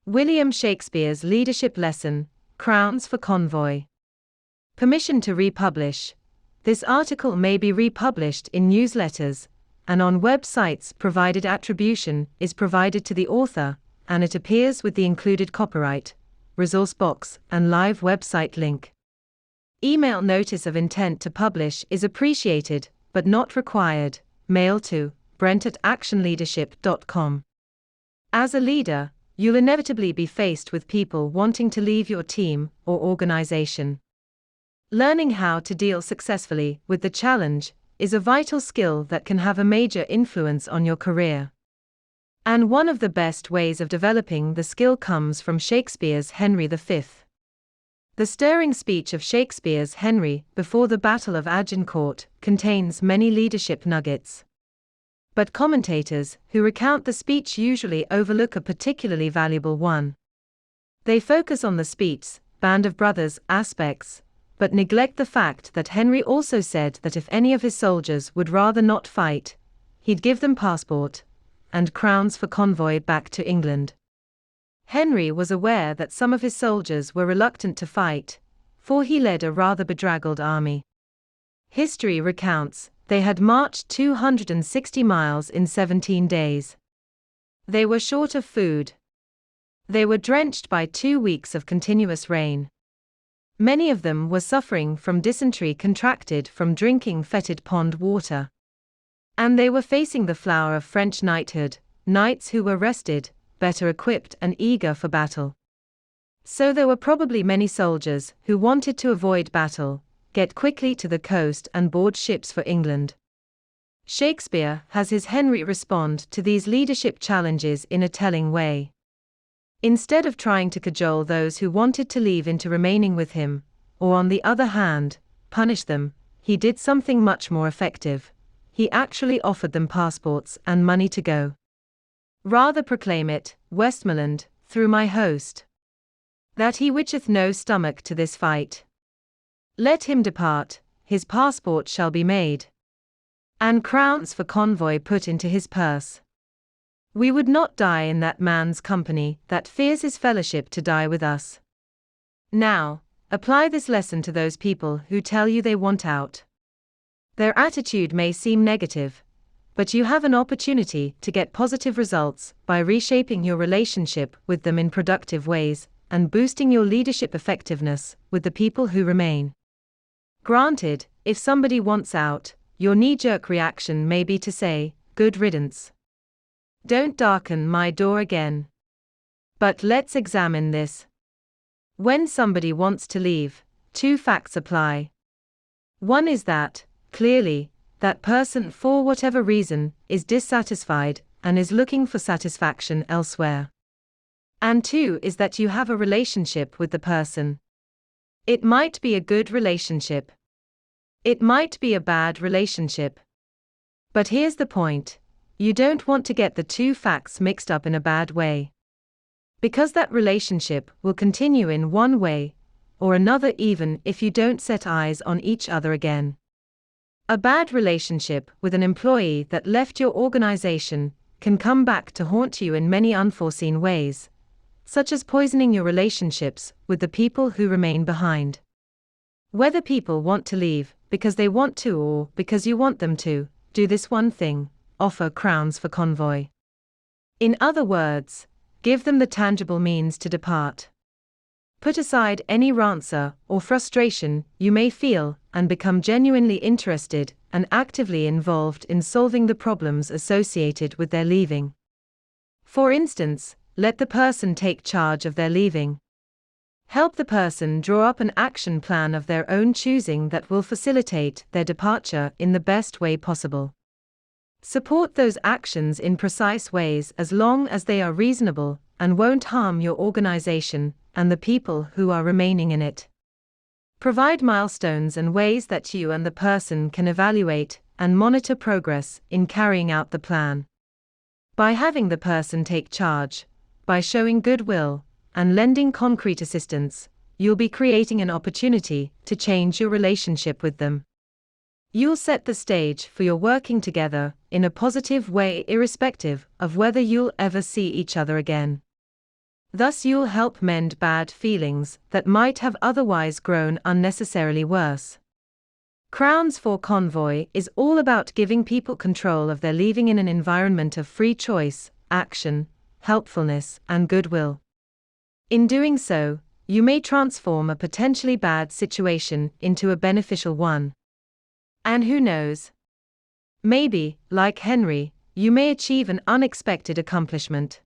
William Shakespeare's leadership lesson, Crowns for Convoy. Permission to republish. This article may be republished in newsletters and on websites provided attribution is provided to the author, and it appears with the included copyright, resource box, and live website link. Email notice of intent to publish is appreciated, but not required. Mail to brent@actionleadership.com. As a leader, you'll inevitably be faced with people wanting to leave your team or organization. Learning how to deal successfully with the challenge is a vital skill that can have a major influence on your career. And one of the best ways of developing the skill comes from Shakespeare's Henry V. The stirring speech of Shakespeare's Henry before the Battle of Agincourt contains many leadership nuggets. But commentators who recount the speech usually overlook a particularly valuable one. They focus on the speech's band of brothers aspects, but neglect the fact that Henry also said that if any of his soldiers would rather not fight, he'd give them passport and crowns for convoy back to England. Henry was aware that some of his soldiers were reluctant to fight, for he led a rather bedraggled army. History recounts they had marched 260 miles in 17 days. They were short of food. They were drenched by 2 weeks of continuous rain. Many of them were suffering from dysentery contracted from drinking fetid pond water. And they were facing the flower of French knighthood, knights who were rested, better equipped and eager for battle. So there were probably many soldiers who wanted to avoid battle, get quickly to the coast and board ships for England. Shakespeare has his Henry respond to these leadership challenges in a telling way. Instead of trying to cajole those who wanted to leave into remaining with him, or on the other hand, punish them, he did something much more effective. He actually offered them passports and money to go. Rather proclaim it, Westmoreland, through my host, that he witcheth no stomach to this fight. Let him depart, his passport shall be made, and crowns for convoy put into his purse. We would not die in that man's company that fears his fellowship to die with us. Now, apply this lesson to those people who tell you they want out. Their attitude may seem negative, but you have an opportunity to get positive results by reshaping your relationship with them in productive ways and boosting your leadership effectiveness with the people who remain. Granted, if somebody wants out, your knee-jerk reaction may be to say, "Good riddance. Don't darken my door again." But let's examine this. When somebody wants to leave, 2 facts apply. One is that, clearly, that person for whatever reason is dissatisfied and is looking for satisfaction elsewhere. And 2 is that you have a relationship with the person. It might be a good relationship. It might be a bad relationship. But here's the point. You don't want to get the 2 facts mixed up in a bad way. Because that relationship will continue in one way or another even if you don't set eyes on each other again. A bad relationship with an employee that left your organization can come back to haunt you in many unforeseen ways, such as poisoning your relationships with the people who remain behind. Whether people want to leave because they want to or because you want them to, do this one thing: offer crowns for convoy. In other words, give them the tangible means to depart. Put aside any rancor or frustration you may feel and become genuinely interested and actively involved in solving the problems associated with their leaving. For instance, let the person take charge of their leaving. Help the person draw up an action plan of their own choosing that will facilitate their departure in the best way possible. Support those actions in precise ways as long as they are reasonable and won't harm your organization and the people who are remaining in it. Provide milestones and ways that you and the person can evaluate and monitor progress in carrying out the plan. By having the person take charge, by showing goodwill, and lending concrete assistance, you'll be creating an opportunity to change your relationship with them. You'll set the stage for your working together in a positive way irrespective of whether you'll ever see each other again. Thus, you'll help mend bad feelings that might have otherwise grown unnecessarily worse. Crowns for Convoy is all about giving people control of their leaving in an environment of free choice, action, helpfulness, and goodwill. In doing so, you may transform a potentially bad situation into a beneficial one. And who knows? Maybe, like Henry, you may achieve an unexpected accomplishment.